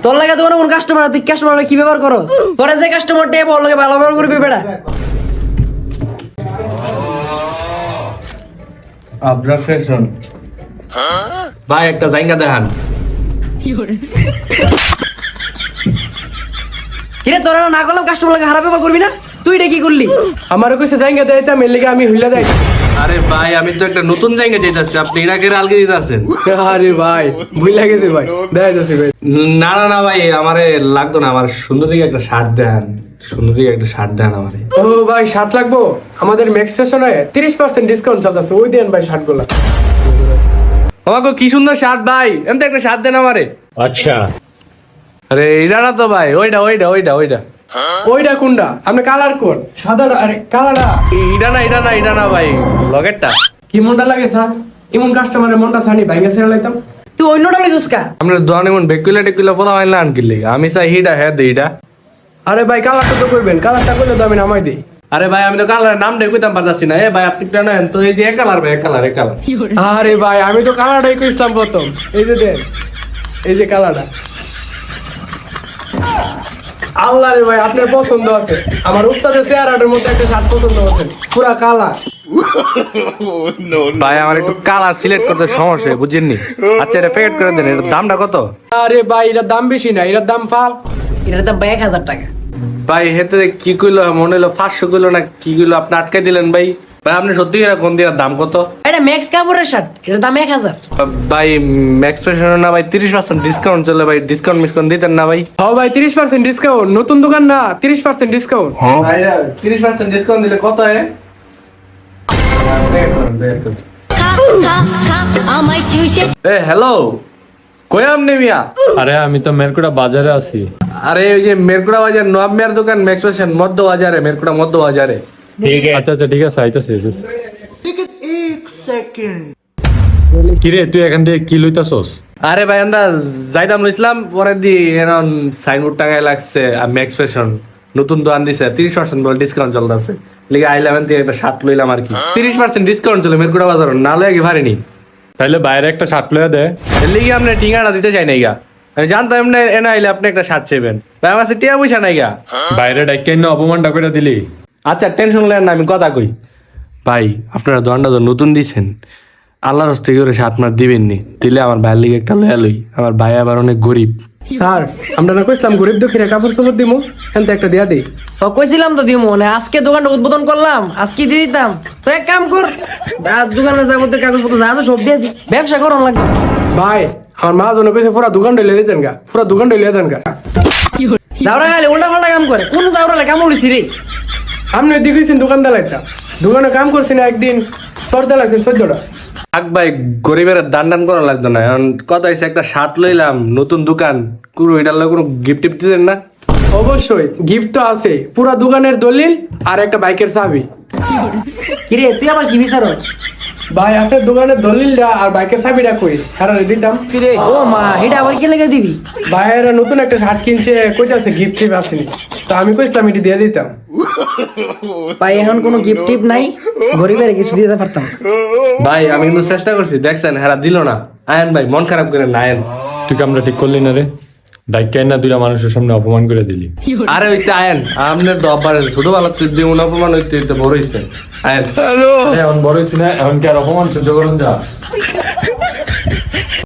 তোর লাগে তোমার কোন কাস্টমার তুই কাস্টমার কি ব্যবহার করো পরে যে কাস্টমার টেপ ওর লাগে ভালো ব্যবহার করবি বেটা আপনার ফ্যাশন ভাই একটা জায়গা দেখান। কিরে তোরা না করলাম কাস্টমার লাগে খারাপ ব্যবহার করবি না তুই এটা কি করলি আমারও কিছু জায়গা দেয়তাম এর লিগে আমি হুইলা দেয়। আরে ভাই আমি তো একটা নতুন জায়গা যেতেছি, আপনি ইরাকের আলগে দিতেছেন। আরে ভাই ভুইলা গেছি ভাই, দেখা যাচ্ছে ভাই। না না না ভাই আমারে লাগতো না, আমার সুন্দর দিকে একটা শার্ট দেন, সুন্দর দিকে একটা শার্ট দেন আমারে। ও ভাই শার্ট লাগবো, আমাদের ম্যাক্স স্টেশনে 30% ডিসকাউন্ট চলতেছে, ওই দেন ভাই শার্ট গুলা। আমাকে কি সুন্দর শার্ট ভাই, এমনি একটা শার্ট দেন আমারে। अच्छा আরে এটা না তো ভাই, ওইটা ওইটা ওইটা ওইটা ওইটা কোনটা? আপনি কালার কোন? সাদাটা? আরে কালারটা এটা না এটা না এটা না ভাই, লগেরটা। কি মনটা লাগে স্যার? এমন কাস্টমারের মনটা সানি ভাইঙ্গা ছেড়ে লাইতাম। তুই অন্যটা লইছিস কা আমরা দোকানে মন বেকুলা টেকুলা ফলা হয় না আনকিলে, আমি চাই হিটা হ্যাঁ দিই এটা। আরে ভাই কালারটা তো কইবেন, কালারটা কইলে তো আমি নামাই দিই। আরে ভাই আমি তো কালারের নাম দেখতে পারতাছি না। এ ভাই আপনি কেন নেন তো, এই যে এক কালার ভাই, এক কালার এক কালার। আরে ভাই আমি তো কালারটাই কইছিলাম প্রথম, এই যে দেন, এই যে কালারটা। আল্লাহ রে ভাই আপনার পছন্দ আছে, আমার উস্তাদের চেহারাটার মধ্যে একটা শার্ট পছন্দ আছে পুরা কালা। ভাই আমার একটু কালার সিলেক্ট করতে সমস্যা বুঝছেননি। আচ্ছা এটা প্যাকেট করে দেন, এটার দামটা কত? আরে ভাই এটার দাম বেশি না, এটার দাম ফাল। এটার দাম 1000 টাকা ভাই হেতে কি কইলো মনে হলো 500 কইলো না কি কইলো, আপনি আটকে দিলেন ভাই। ভাই আপনি সত্যি করে কোন দিয়ার দাম কত? এটা ম্যাক্স কাপড়ের শার্ট এটার দাম 1000 ভাই ম্যাক্স ফ্যাশন না ভাই 30% ডিসকাউন্ট চলে ভাই, ডিসকাউন্ট মিসকাউন্ট দিতেন না ভাই? ও ভাই 30% ডিসকাউন্ট, নতুন দোকান না 30% ডিসকাউন্ট। ভাই 30% ডিসকাউন্ট দিলে কত হয়? এ হ্যালো কই আপনি মিয়া? अरे আমি তো মেরকুড়া বাজারে আছি। আরে ওই যে মেরকুড়া বাজার নবাব মিয়ার দোকান ম্যাক্স ফ্যাশন মধ্য বাজারে, মেরকুড়া মধ্য বাজারে। আচ্ছা আচ্ছা ঠিক আছে আইতাছি। কিরে তুই এখান থেকে কি লইতাছস? আরে ভাই আমরা যাইতাম লইছিলাম, পরে দি এখন সাইনবোর্ড টাকায় লাগছে ম্যাক্স ফ্যাশন নতুন দোকান দিছে 30% বলে ডিসকাউন্ট চলতেছে, লিগে আইলাম দিয়ে একটা শার্ট লইলাম আর কি। 30% ডিসকাউন্ট চলে মেরকুড়া বাজার, না লয়ে কি ভারিনি। তাইলে বাইরে একটা শার্ট লইয়া দে। এর লিগে আপনি টিঙ্গাটা দিতে চাই নাই গা, আমি জানতাম এমনি এনে আইলে আপনি একটা শার্ট চাইবেন। ভাই আমার কাছে টিয়া পয়সা নাই গা। বাইরে ডাইকে না অপমানটা করে দিলি। আচ্ছা টেনশন নেন না, আমি কথা কই। ভাই আপনারা দোকানটা তো নতুন দিছেন, আল্লাহর হস্তে করে শার্ট মার দিবেন নি, দিলে আমার ভাইয়ের লিগে একটা লয়া লই। আমার ভাই আবার অনেক গরিব। স্যার আমরা না কইছিলাম গরিব দুঃখীরা কাপড় চোপড় দিমু, এনতে একটা দিয়া দেই। ও কইছিলাম তো দিমু মানে আজকে দোকানটা উদ্বোধন করলাম, আজকে দিয়ে দিতাম। তো এক কাম কর দোকানে যাবো তো কাগজপত্র যা আছে সব দিয়ে দি, ব্যবসা করন লাগবে। ভাই আমার মা জন কইছে পুরা দোকান ডলে দিতেন গা, পুরা দোকান ডলে দেন গা। যাওরা খালি উল্টা পাল্টা কাম করে, কোন যাওরা কাম উলিছি রে? আপনি ওই দিকেছেন দোকানদার একটা দোকানে কাম করছি না একদিন, সর্দা লাগছেন 14টা। থাক ভাই গরিবের দান দান করা লাগতো না, এখন কথা হয়েছে একটা শার্ট লইলাম নতুন দোকান, কোনো এটার লাগে কোনো গিফট টিফট দিতেন না? অবশ্যই গিফট তো আছে, পুরা দোকানের দলিল আর একটা বাইকের চাবি। কিরে তুই আবার কি বিচার? ভাই আপনার দোকানের দলিলটা আর বাইকের চাবিটা কই হারারে দিতাম। কিরে ও মা এটা আবার কি লেগে দিবি? ভাইয়েরা নতুন একটা শার্ট কিনছে, কইতাছে গিফট টিপ আসেনি, তো আমি কইছিলাম এটি দিয়ে দিতাম। ভাই এখন কোনো গিফট টিপ নাই, গরিবের কিছু দিতে পারতাম। ভাই আমি কিন্তু চেষ্টা করছি, দেখছেন হেরা দিল না। আয়েন ভাই মন খারাপ করে না আয়েন। তুই কামটা ঠিক করলি না রে, ডাইকে না দুইটা মানুষের সামনে অপমান করে দিলি। আরে হইছে আয়েন, আপনার তো অপারে ছোট বেলা তুই দিয়ে অপমান হইতে হইতে বড় হইছে। আয়েন এখন বড় হইছি না, এখন কি আর অপমান সহ্য করুন যা?